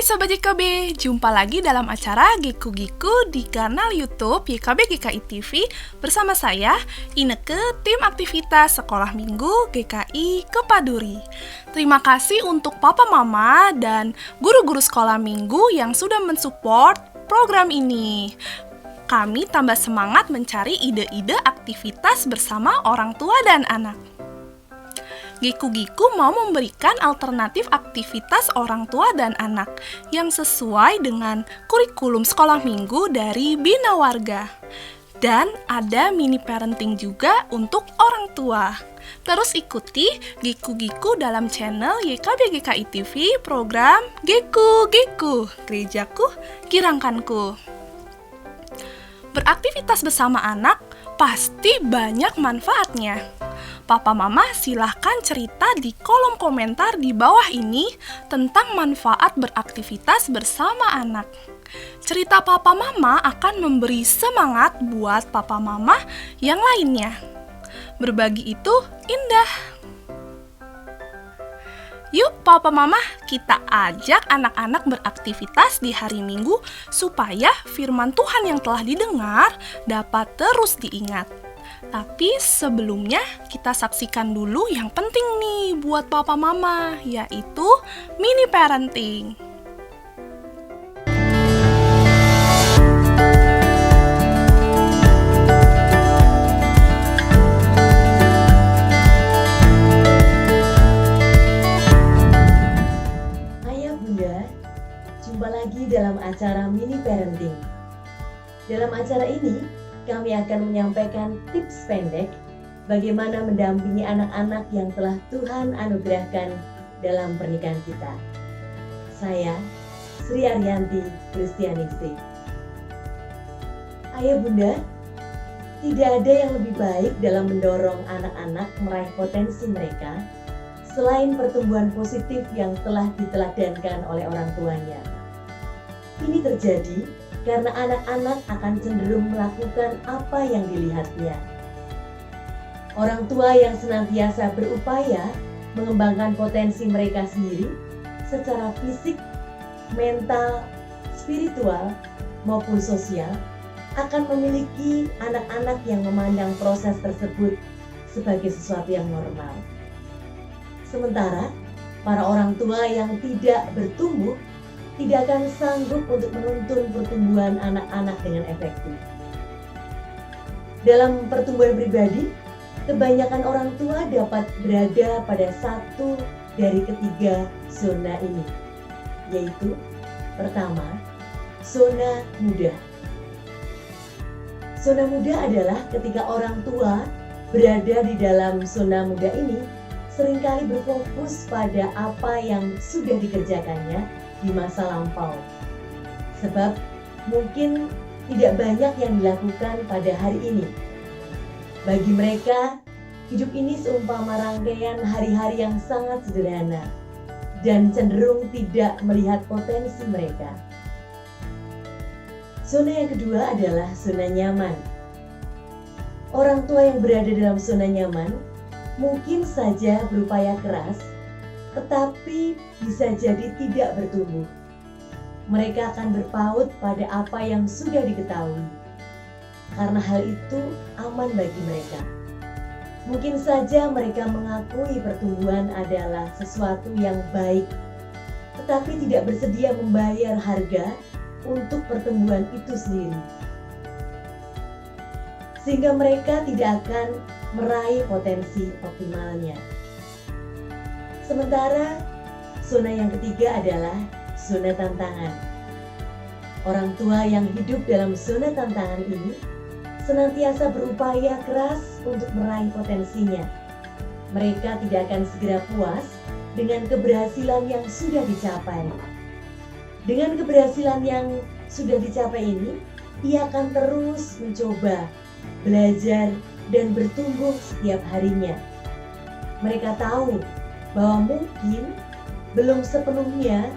Sobat YKB, jumpa lagi dalam acara Giku Giku di kanal YouTube YKB GKI TV bersama saya, Ineke, tim aktivitas Sekolah Minggu GKI Kepaduri. Terima kasih untuk papa mama dan guru-guru sekolah minggu yang sudah mensupport program ini. Kami tambah semangat mencari ide-ide aktivitas bersama orang tua dan anak. Giku-giku mau memberikan alternatif aktivitas orang tua dan anak yang sesuai dengan kurikulum sekolah minggu dari Bina Warga. Dan ada mini parenting juga untuk orang tua. Terus ikuti Giku-giku dalam channel YKB GKI TV program Giku-giku, Gerejaku, Girangkanku. Beraktivitas bersama anak pasti banyak manfaatnya. Papa mama silahkan cerita di kolom komentar di bawah ini tentang manfaat beraktivitas bersama anak. Cerita papa mama akan memberi semangat buat papa mama yang lainnya. Berbagi itu indah. Yuk papa mama, kita ajak anak-anak beraktivitas di hari Minggu supaya firman Tuhan yang telah didengar dapat terus diingat. Tapi sebelumnya kita saksikan dulu yang penting nih buat papa mama, yaitu mini parenting. Ayah bunda, jumpa lagi dalam acara mini parenting. Dalam acara ini, kami akan menyampaikan tips pendek bagaimana mendampingi anak-anak yang telah Tuhan anugerahkan dalam pernikahan kita. Saya, Sri Arianti Kristianingsih. Ayah bunda, tidak ada yang lebih baik dalam mendorong anak-anak meraih potensi mereka selain pertumbuhan positif yang telah diteladankan oleh orang tuanya. Ini terjadi karena anak-anak akan cenderung melakukan apa yang dilihatnya. Orang tua yang senantiasa berupaya mengembangkan potensi mereka sendiri secara fisik, mental, spiritual, maupun sosial akan memiliki anak-anak yang memandang proses tersebut sebagai sesuatu yang normal. Sementara para orang tua yang tidak bertumbuh tidak akan sanggup untuk menuntun pertumbuhan anak-anak dengan efektif. Dalam pertumbuhan pribadi, kebanyakan orang tua dapat berada pada satu dari ketiga zona ini, yaitu pertama, zona muda. Zona muda adalah ketika orang tua berada di dalam zona muda ini seringkali berfokus pada apa yang sudah dikerjakannya di masa lampau. Sebab mungkin tidak banyak yang dilakukan pada hari ini. Bagi mereka, hidup ini seumpama rangkaian hari-hari yang sangat sederhana dan cenderung tidak melihat potensi mereka. Zona yang kedua adalah zona nyaman. Orang tua yang berada dalam zona nyaman mungkin saja berupaya keras, tetapi bisa jadi tidak bertumbuh. Mereka akan berpaut pada apa yang sudah diketahui, karena hal itu aman bagi mereka. Mungkin saja mereka mengakui pertumbuhan adalah sesuatu yang baik, tetapi tidak bersedia membayar harga untuk pertumbuhan itu sendiri. Sehingga mereka tidak akan meraih potensi optimalnya. Sementara zona yang ketiga adalah zona tantangan. Orang tua yang hidup dalam zona tantangan ini senantiasa berupaya keras untuk meraih potensinya. Mereka tidak akan segera puas dengan keberhasilan yang sudah dicapai. Dengan keberhasilan yang sudah dicapai ini, ia akan terus mencoba, belajar, dan bertumbuh setiap harinya. Mereka tahu bahwa mungkin belum sepenuhnya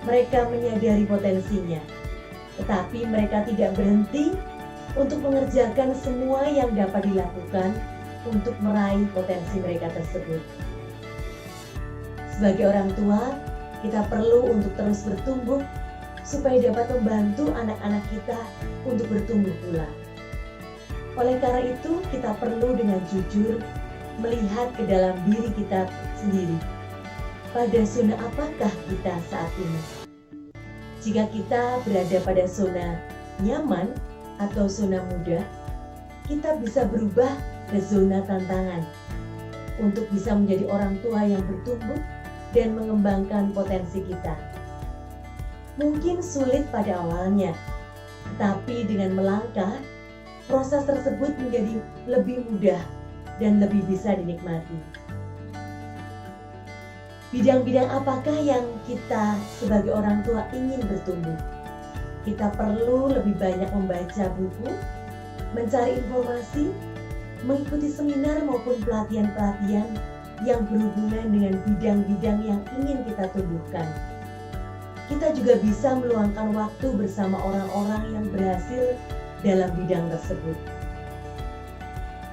mereka menyadari potensinya, tetapi mereka tidak berhenti untuk mengerjakan semua yang dapat dilakukan untuk meraih potensi mereka tersebut. Sebagai orang tua, Kita perlu untuk terus bertumbuh supaya dapat membantu anak-anak kita untuk bertumbuh pula. Oleh karena itu, kita perlu dengan jujur melihat ke dalam diri kita sendiri. Pada zona apakah kita saat ini? Jika kita berada pada zona nyaman atau zona mudah, kita bisa berubah ke zona tantangan untuk bisa menjadi orang tua yang bertumbuh dan mengembangkan potensi kita. Mungkin sulit pada awalnya, tetapi dengan melangkah, proses tersebut menjadi lebih mudah dan lebih bisa dinikmati. Bidang-bidang apakah yang kita sebagai orang tua ingin bertumbuh? Kita perlu lebih banyak membaca buku, mencari informasi, mengikuti seminar maupun pelatihan-pelatihan yang berhubungan dengan bidang-bidang yang ingin kita tumbuhkan. Kita juga bisa meluangkan waktu bersama orang-orang yang berhasil dalam bidang tersebut.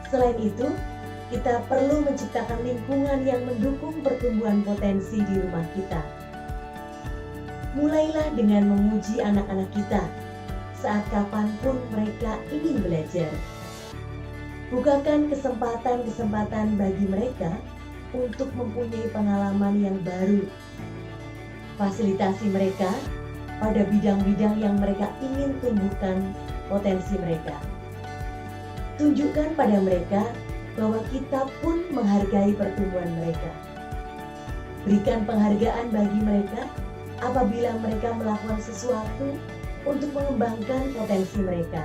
Selain itu, kita perlu menciptakan lingkungan yang mendukung pertumbuhan potensi di rumah kita. Mulailah dengan memuji anak-anak kita saat kapanpun mereka ingin belajar. Bukakan kesempatan-kesempatan bagi mereka untuk mempunyai pengalaman yang baru. Fasilitasi mereka pada bidang-bidang yang mereka ingin tumbuhkan potensi mereka. Tunjukkan pada mereka bahwa kita pun menghargai pertumbuhan mereka. Berikan penghargaan bagi mereka apabila mereka melakukan sesuatu untuk mengembangkan potensi mereka.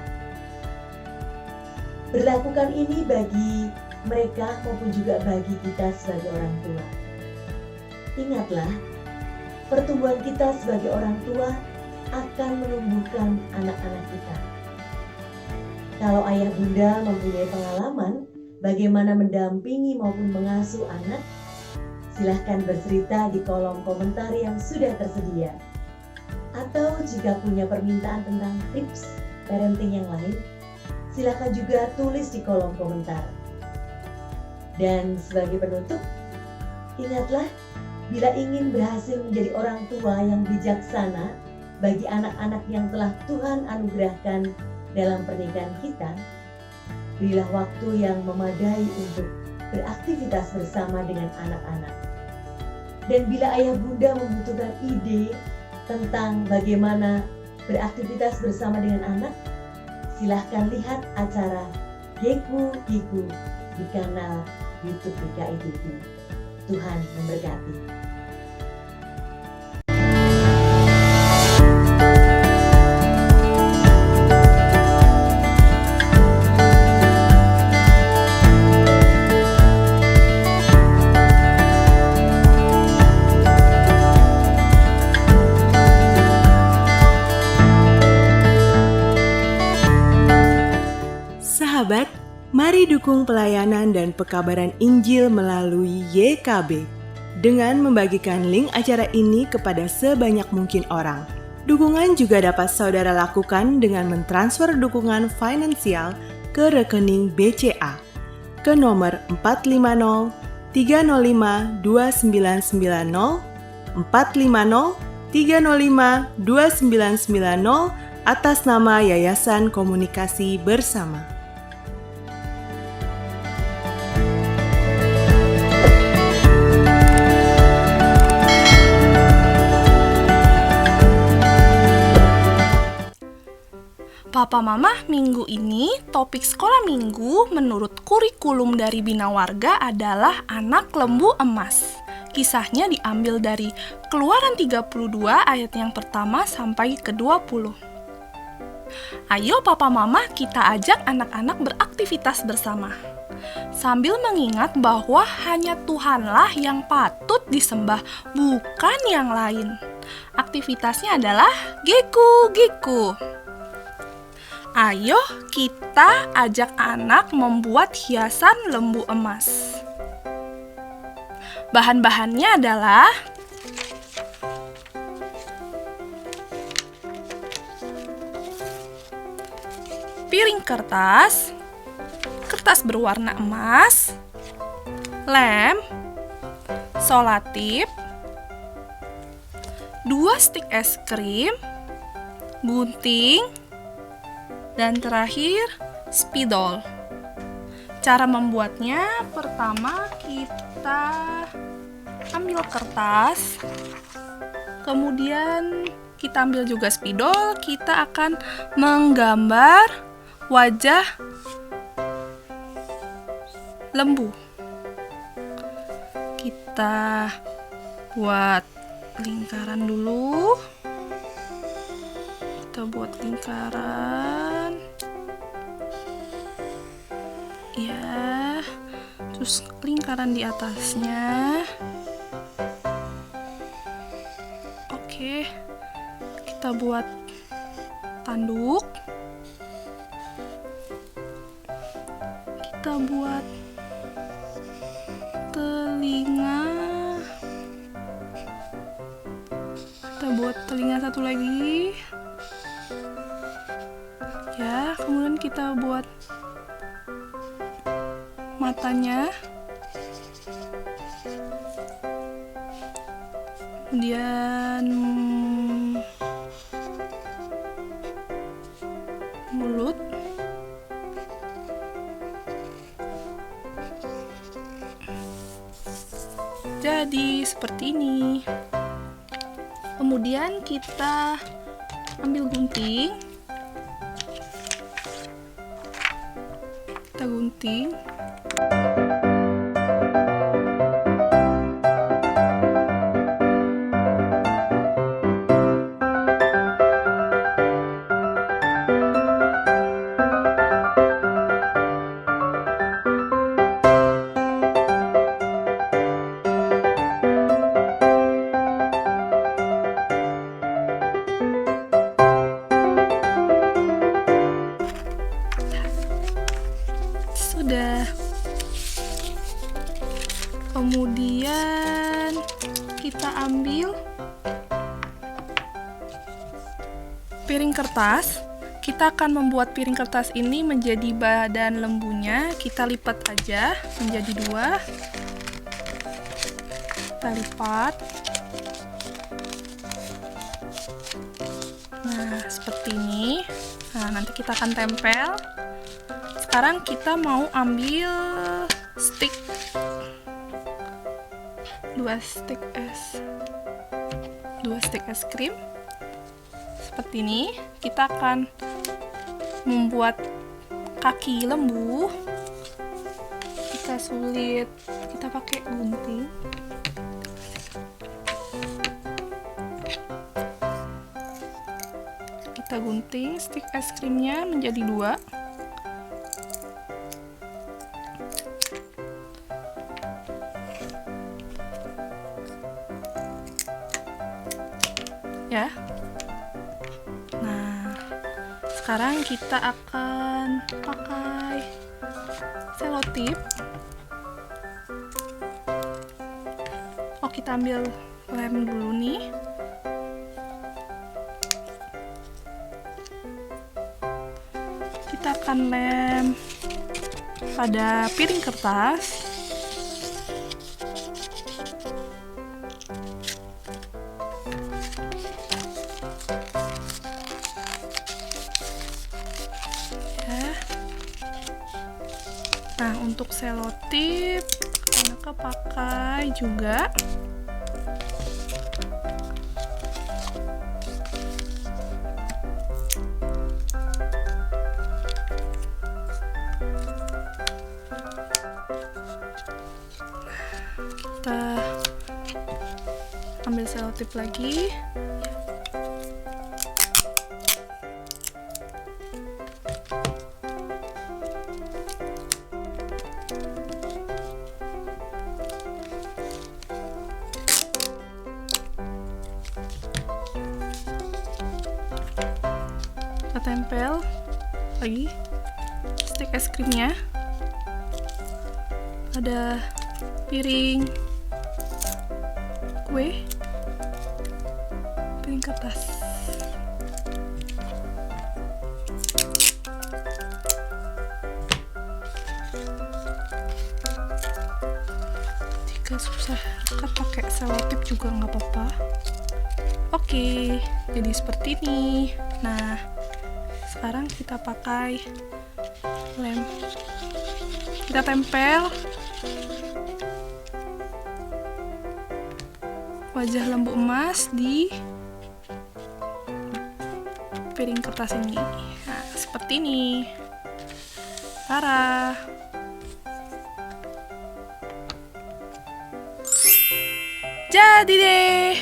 Berlakukan ini bagi mereka maupun juga bagi kita sebagai orang tua. Ingatlah, pertumbuhan kita sebagai orang tua akan menumbuhkan anak-anak kita. Kalau ayah bunda mempunyai pengalaman bagaimana mendampingi maupun mengasuh anak, silahkan bercerita di kolom komentar yang sudah tersedia. Atau jika punya permintaan tentang tips parenting yang lain, silahkan juga tulis di kolom komentar. Dan sebagai penutup, ingatlah, bila ingin berhasil menjadi orang tua yang bijaksana bagi anak-anak yang telah Tuhan anugerahkan dalam pernikahan kita, berilah waktu yang memadai untuk beraktivitas bersama dengan anak-anak. Dan bila ayah bunda membutuhkan ide tentang bagaimana beraktivitas bersama dengan anak, silahkan lihat acara Geku Giku di kanal YouTube GKI TV. Tuhan memberkati. Sahabat, mari dukung pelayanan dan pekabaran Injil melalui YKB dengan membagikan link acara ini kepada sebanyak mungkin orang. Dukungan juga dapat saudara lakukan dengan mentransfer dukungan finansial ke rekening BCA ke nomor 450 305 2990 450 305 2990 atas nama Yayasan Komunikasi Bersama. Papa Mama, minggu ini topik sekolah minggu menurut kurikulum dari Bina Warga adalah Anak Lembu Emas. Kisahnya diambil dari Keluaran 32 ayat yang pertama sampai ke-20. Ayo Papa Mama, kita ajak anak-anak beraktivitas bersama. Sambil mengingat bahwa hanya Tuhanlah yang patut disembah, bukan yang lain. Aktivitasnya adalah Geku-Giku. Ayo kita ajak anak membuat hiasan lembu emas. Bahan-bahannya adalah piring kertas, kertas berwarna emas, lem, solatip, 2 stik es krim, gunting, dan terakhir spidol. Cara membuatnya, pertama kita ambil kertas, kemudian kita ambil juga spidol, kita akan menggambar wajah lembu. Kita buat lingkaran dulu. Kita buat lingkaran. Ya, terus lingkaran di atasnya. Oke, kita buat tanduk. Kita buat telinga. Kita buat telinga satu lagi. Ya, kemudian kita buat matanya. Kemudian mulut. Jadi seperti ini. Kemudian kita ambil gunting. Kita gunting. Sudah. Kemudian kita ambil piring kertas. Kita akan membuat piring kertas ini menjadi badan lembunya. Kita lipat aja menjadi 2. Kita lipat. Nah, seperti ini. Nah, nanti kita akan tempel. Sekarang kita mau ambil stick 2 stick es krim. Seperti ini. Kita akan membuat kaki lembu. Kita sulit, kita pakai gunting. Kita gunting stick es krimnya menjadi 2. Ya. Nah, sekarang kita akan pakai selotip. Oh, kita ambil lem dulu nih. Kita akan lem pada piring kertas. Nah, untuk selotip Kanaka pakai juga. Kita ambil selotip lagi. Kita tempel lagi stick es krimnya. Ada piring kue, piring kertas. Jika susah dekat pakai selotip juga nggak apa-apa. Oke, jadi seperti ini. Nah, sekarang kita pakai lem. Kita tempel wajah lembu emas di piring kertas ini. Nah, seperti ini. Tara. Jadi deh.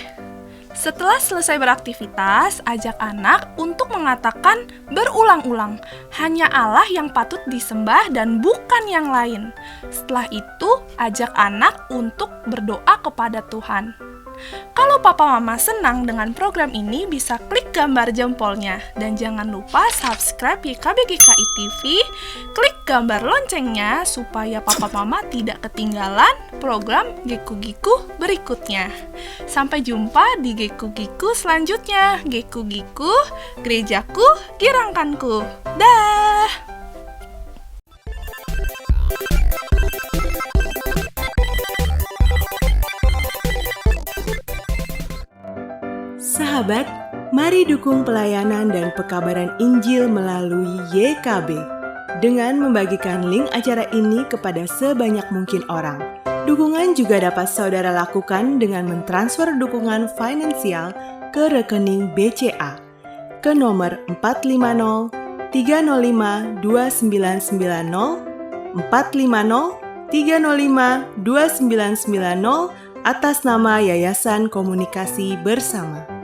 Setelah selesai beraktivitas, ajak anak untuk mengatakan berulang-ulang, hanya Allah yang patut disembah dan bukan yang lain. Setelah itu, ajak anak untuk berdoa kepada Tuhan. Kalau papa mama senang dengan program ini, bisa klik gambar jempolnya. Dan jangan lupa subscribe YKBGKI TV, klik gambar loncengnya supaya papa mama tidak ketinggalan program Geku-Giku berikutnya. Sampai jumpa di Geku-Giku selanjutnya. Geku-Giku, gerejaku, girangkanku. Dah! Sahabat, mari dukung pelayanan dan pekabaran Injil melalui YKB dengan membagikan link acara ini kepada sebanyak mungkin orang. Dukungan juga dapat saudara lakukan dengan mentransfer dukungan finansial ke rekening BCA ke nomor 450 305 2990 450 305 2990 atas nama Yayasan Komunikasi Bersama.